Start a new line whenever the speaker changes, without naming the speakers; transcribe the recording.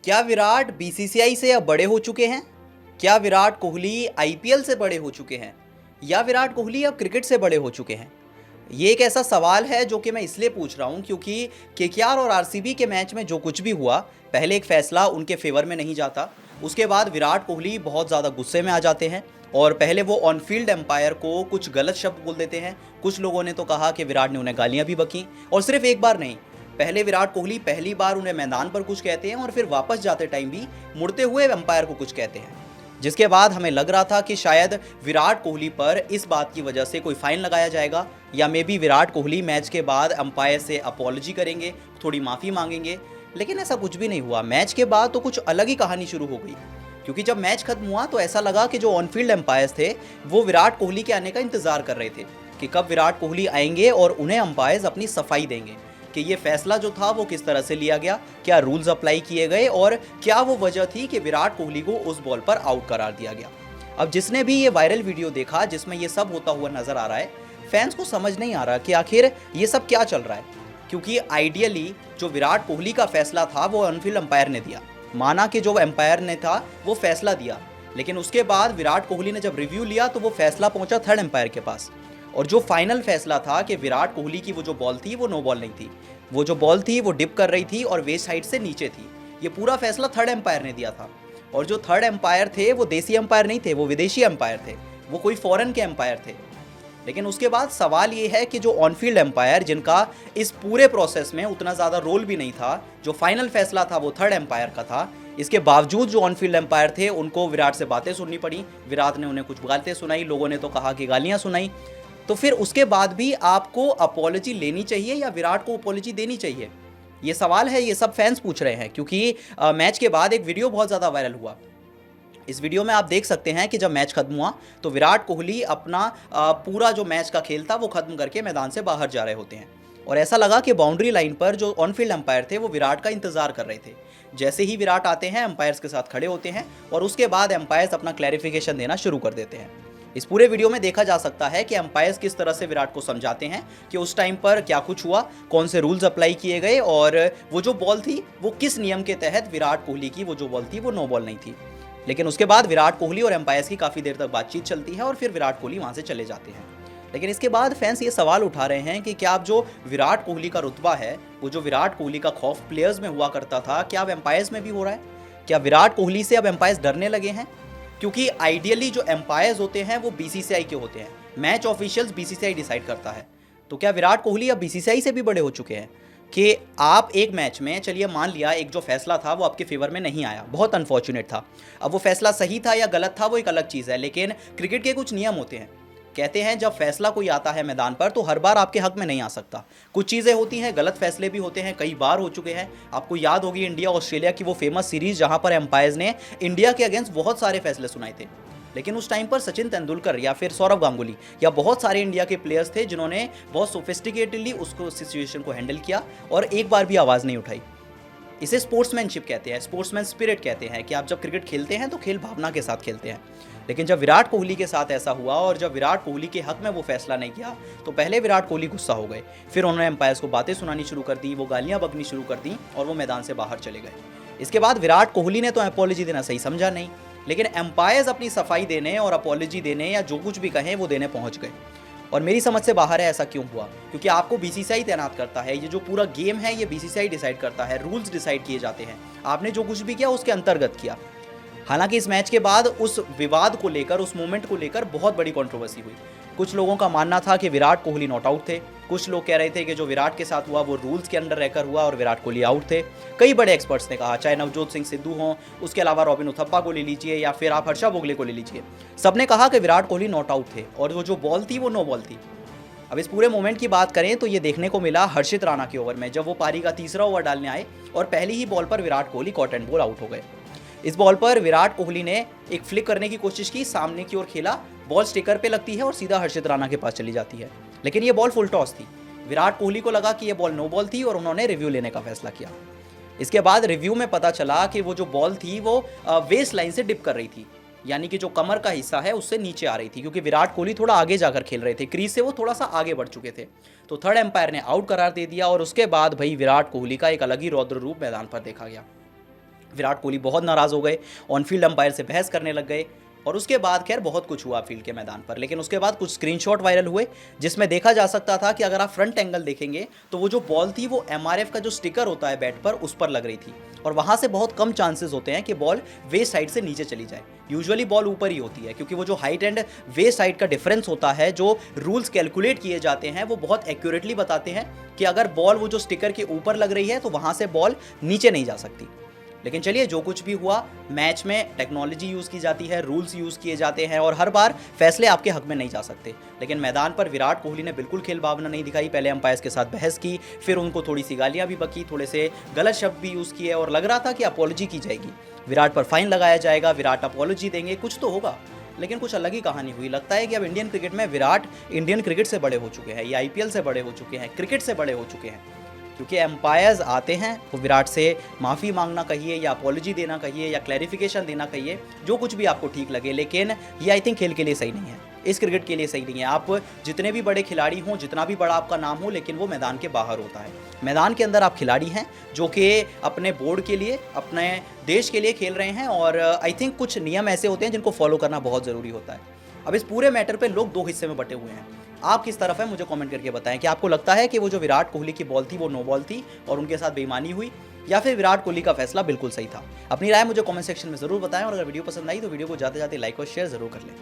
क्या विराट बीसीसीआई से अब बड़े हो चुके हैं? क्या विराट कोहली आईपीएल से बड़े हो चुके हैं? या विराट कोहली अब क्रिकेट से बड़े हो चुके हैं? ये एक ऐसा सवाल है जो कि मैं इसलिए पूछ रहा हूँ क्योंकि केकेआर और आरसीबी के मैच में जो कुछ भी हुआ, पहले एक फैसला उनके फेवर में नहीं जाता। उसके बाद विराट कोहली बहुत ज़्यादा गुस्से में आ जाते हैं और पहले वो ऑन फील्ड एम्पायर को कुछ गलत शब्द बोल देते हैं। कुछ लोगों ने तो कहा कि विराट ने उन्हें गालियाँ भी बकीं, और सिर्फ एक बार नहीं, पहले विराट कोहली पहली बार उन्हें मैदान पर कुछ कहते हैं और फिर वापस जाते टाइम भी मुड़ते हुए एम्पायर को कुछ कहते हैं, जिसके बाद हमें लग रहा था कि शायद विराट कोहली पर इस बात की वजह से कोई फाइन लगाया जाएगा, या may be Virat Kohli match के बाद अंपायर से अपॉलॉजी करेंगे, थोड़ी माफ़ी मांगेंगे। लेकिन ऐसा कुछ भी नहीं हुआ। मैच के बाद तो कुछ अलग ही कहानी शुरू हो गई, क्योंकि जब मैच खत्म हुआ तो ऐसा लगा कि जो ऑन फील्ड एम्पायर्स थे वो विराट कोहली के आने का इंतजार कर रहे थे कि कब विराट कोहली आएंगे और उन्हें अंपायर्स अपनी सफाई देंगे कि ये फैसला जो था वो किस तरह से लिया गया, क्या रूल्स अप्लाई किए गए और क्या वो वजह थी कि विराट कोहली को उस बॉल पर आउट करार दिया गया। अब जिसने भी ये वायरल वीडियो देखा जिसमें ये सब होता हुआ नजर आ रहा है, फैंस को समझ नहीं आ रहा कि आखिर ये सब क्या चल रहा है, क्योंकि आइडियली जो विराट कोहली का फैसला था वो ऑनफील्ड अंपायर ने दिया। माना कि जो एम्पायर ने था वो फैसला दिया, लेकिन उसके बाद विराट कोहली ने जब रिव्यू लिया तो वो फैसला पहुंचा थर्ड एम्पायर के पास, और जो फाइनल फैसला था कि विराट कोहली की वो जो बॉल थी वो नो बॉल नहीं थी, वो जो बॉल थी वो डिप कर रही थी और वेस्ट साइड से नीचे थी। ये पूरा फैसला थर्ड एम्पायर ने दिया था, और जो थर्ड एम्पायर थे वो देसी एम्पायर नहीं थे, वो विदेशी एम्पायर थे, वो कोई फॉरेन के एम्पायर थे। लेकिन उसके बाद सवाल ये है कि जो ऑन फील्ड एम्पायर जिनका इस पूरे प्रोसेस में उतना ज़्यादा रोल भी नहीं था, जो फाइनल फैसला था वो थर्ड एम्पायर का था, इसके बावजूद जो ऑन फील्ड एम्पायर थे उनको विराट से बातें सुननी पड़ी। विराट ने उन्हें कुछ बातें सुनाई, लोगों ने तो कहा कि गालियाँ सुनाई। तो फिर उसके बाद भी आपको अपॉलॉजी लेनी चाहिए या विराट को अपॉलॉजी देनी चाहिए? ये सवाल है, ये सब फैंस पूछ रहे हैं, क्योंकि मैच के बाद एक वीडियो बहुत ज़्यादा वायरल हुआ। इस वीडियो में आप देख सकते हैं कि जब मैच खत्म हुआ तो विराट कोहली अपना पूरा जो मैच का खेल था वो खत्म करके मैदान से बाहर जा रहे होते हैं, और ऐसा लगा कि बाउंड्री लाइन पर जो ऑन फील्ड अंपायर थे वो विराट का इंतजार कर रहे थे। जैसे ही विराट आते हैं अंपायर्स के साथ खड़े होते हैं और उसके बाद अंपायर्स अपना क्लैरिफिकेशन देना शुरू कर देते हैं। इस पूरे वीडियो में देखा जा सकता है कि अंपायर्स किस तरह से विराट को समझाते हैं कि उस टाइम पर क्या कुछ हुआ, कौन से रूल्स अप्लाई किए गए, और वो जो बॉल थी वो किस नियम के तहत विराट कोहली की वो जो बॉल थी वो नो बॉल नहीं थी। लेकिन उसके बाद विराट कोहली और एम्पायर्स की काफ़ी देर तक बातचीत चलती है और फिर विराट कोहली वहाँ से चले जाते हैं। लेकिन इसके बाद फैंस ये सवाल उठा रहे हैं कि क्या अब जो विराट कोहली का रुतबा है, वो जो विराट कोहली का खौफ प्लेयर्स में हुआ करता था, क्या अब एम्पायर्स में भी हो रहा है? क्या विराट कोहली से अब एम्पायर्स डरने लगे हैं? क्योंकि आइडियली जो एम्पायर्स होते हैं वो बीसीसीआई के होते हैं, मैच ऑफिशियल्स बीसीसीआई डिसाइड करता है। तो क्या विराट कोहली अब बीसीसीआई से भी बड़े हो चुके हैं कि आप एक मैच में, चलिए मान लिया एक जो फैसला था वो आपके फेवर में नहीं आया, बहुत अनफॉर्चुनेट था, अब वो फैसला सही था या गलत था वो एक अलग चीज़ है, लेकिन क्रिकेट के कुछ नियम होते हैं। कहते हैं जब फैसला कोई आता है मैदान पर तो हर बार आपके हक में नहीं आ सकता, कुछ चीज़ें होती हैं, गलत फैसले भी होते हैं, कई बार हो चुके हैं। आपको याद होगी इंडिया ऑस्ट्रेलिया की वो फेमस सीरीज जहां पर एम्पायर्स ने इंडिया के अगेंस्ट बहुत सारे फैसले सुनाए थे, लेकिन उस टाइम पर सचिन तेंदुलकर या फिर सौरव गांगुली या बहुत सारे इंडिया के प्लेयर्स थे जिन्होंने बहुत सोफिस्टिकेटेडली उसको सिचुएशन को हैंडल किया और एक बार भी आवाज़ नहीं उठाई। इसे स्पोर्ट्समैनशिप कहते हैं, स्पोर्ट्समैन स्पिरिट कहते हैं कि आप जब क्रिकेट खेलते हैं तो खेल भावना के साथ खेलते हैं। लेकिन जब विराट कोहली के साथ ऐसा हुआ और जब विराट कोहली के हक में वो फैसला नहीं किया तो पहले विराट कोहली गुस्सा हो गए, फिर उन्होंने एम्पायर्स को बातें सुनानी शुरू कर दी, वो गालियाँ बकनी शुरू कर दी और वो मैदान से बाहर चले गए। इसके बाद विराट कोहली ने तो अपॉलॉजी देना सही समझा नहीं, लेकिन एम्पायर्स अपनी सफाई देने और अपॉलॉजी देने या जो कुछ भी कहें वो देने पहुंच गए। और मेरी समझ से बाहर है ऐसा क्यों हुआ, क्योंकि आपको बीसीसीआई तैनात करता है, ये जो पूरा गेम है ये बीसीसीआई डिसाइड करता है, रूल्स डिसाइड किए जाते हैं, आपने जो कुछ भी किया उसके अंतर्गत किया। हालांकि इस मैच के बाद उस विवाद को लेकर, उस मोमेंट को लेकर बहुत बड़ी कंट्रोवर्सी हुई। कुछ लोगों का मानना था कि विराट कोहली नॉट आउट थे, कुछ लोग कह रहे थे कि जो विराट के साथ हुआ वो रूल्स के अंडर रहकर हुआ और विराट कोहली आउट थे। कई बड़े एक्सपर्ट्स ने कहा, चाहे नवजोत सिंह सिद्धू हों, उसके अलावा रॉबिन उथप्पा को ले लीजिए या फिर आप हर्षा भोगले को ले लीजिए, सबने कहा कि विराट कोहली नॉट आउट थे और वो जो बॉल थी वो नो बॉल थी। अब इस पूरे मोमेंट की बात करें तो ये देखने को मिला हर्षित राणा के ओवर में, जब वो पारी का तीसरा ओवर डालने आए और पहली ही बॉल पर Virat Kohli caught and ball out हो गए। इस बॉल पर विराट कोहली ने एक फ्लिक करने की कोशिश की, सामने की ओर खेला, बॉल स्टिकर पे लगती है और सीधा हर्षित राणा के पास चली जाती है, लेकिन ये बॉल फुल टॉस थी। विराट कोहली को लगा कि ये बॉल नो बॉल थी और उन्होंने रिव्यू लेने का फैसला किया। इसके बाद रिव्यू में पता चला कि वो जो बॉल थी वो वेस्ट लाइन से डिप कर रही थी, यानी कि जो कमर का हिस्सा है उससे नीचे आ रही थी, क्योंकि विराट कोहली थोड़ा आगे जाकर खेल रहे थे, क्रीज से वो थोड़ा सा आगे बढ़ चुके थे। तो थर्ड एम्पायर ने आउट करार दे दिया और उसके बाद भाई विराट कोहली का एक अलग ही रौद्र रूप मैदान पर देखा गया। विराट कोहली बहुत नाराज़ हो गए, ऑन फील्ड अंपायर से बहस करने लग गए और उसके बाद खैर बहुत कुछ हुआ फील्ड के मैदान पर। लेकिन उसके बाद कुछ स्क्रीनशॉट वायरल हुए जिसमें देखा जा सकता था कि अगर आप फ्रंट एंगल देखेंगे तो वो जो बॉल थी वो एमआरएफ का जो स्टिकर होता है बैट पर उस पर लग रही थी और वहाँ से बहुत कम चांसेस होते हैं कि बॉल वेस्ट साइड से नीचे चली जाए। यूजुअली बॉल ऊपर ही होती है क्योंकि वो जो हाइट एंड वेस्ट साइड का डिफरेंस होता है, जो रूल्स कैलकुलेट किए जाते हैं वो बहुत एक्यूरेटली बताते हैं कि अगर बॉल वो जो स्टिकर के ऊपर लग रही है तो वहाँ से बॉल नीचे नहीं जा सकती। लेकिन चलिए, जो कुछ भी हुआ, मैच में टेक्नोलॉजी यूज़ की जाती है, रूल्स यूज़ किए जाते हैं और हर बार फैसले आपके हक में नहीं जा सकते। लेकिन मैदान पर विराट कोहली ने बिल्कुल खेल भावना नहीं दिखाई। पहले अंपायर्स के साथ बहस की, फिर उनको थोड़ी सी गालियाँ भी बकी, थोड़े से गलत शब्द भी यूज़ किए और लग रहा था कि अपॉलॉजी की जाएगी, विराट पर फाइन लगाया जाएगा, विराट अपॉलॉजी देंगे, कुछ तो होगा। लेकिन कुछ अलग ही कहानी हुई। लगता है कि अब इंडियन क्रिकेट में विराट इंडियन क्रिकेट से बड़े हो चुके हैं, ये आईपीएल से बड़े हो चुके हैं, क्रिकेट से बड़े हो चुके हैं। क्योंकि एम्पायर्स आते हैं वो विराट से माफ़ी मांगना कहिए या अपॉलॉजी देना कहिए या क्लैरिफिकेशन देना कहिए, जो कुछ भी आपको ठीक लगे, लेकिन ये आई थिंक खेल के लिए सही नहीं है, इस क्रिकेट के लिए सही नहीं है। आप जितने भी बड़े खिलाड़ी हों, जितना भी बड़ा आपका नाम हो, लेकिन वो मैदान के बाहर होता है। मैदान के अंदर आप खिलाड़ी हैं जो कि अपने बोर्ड के लिए, अपने देश के लिए खेल रहे हैं और आई थिंक कुछ नियम ऐसे होते हैं जिनको फॉलो करना बहुत ज़रूरी होता है। अब इस पूरे मैटर पे लोग दो हिस्से में बटे हुए हैं। आप किस तरफ हैं मुझे कमेंट करके बताएं कि आपको लगता है कि वो जो विराट कोहली की बॉल थी वो नो बॉल थी और उनके साथ बेईमानी हुई, या फिर विराट कोहली का फैसला बिल्कुल सही था। अपनी राय मुझे कमेंट सेक्शन में ज़रूर बताएं और अगर वीडियो पसंद आई तो वीडियो को जाते जाते लाइक और शेयर ज़रूर कर लें।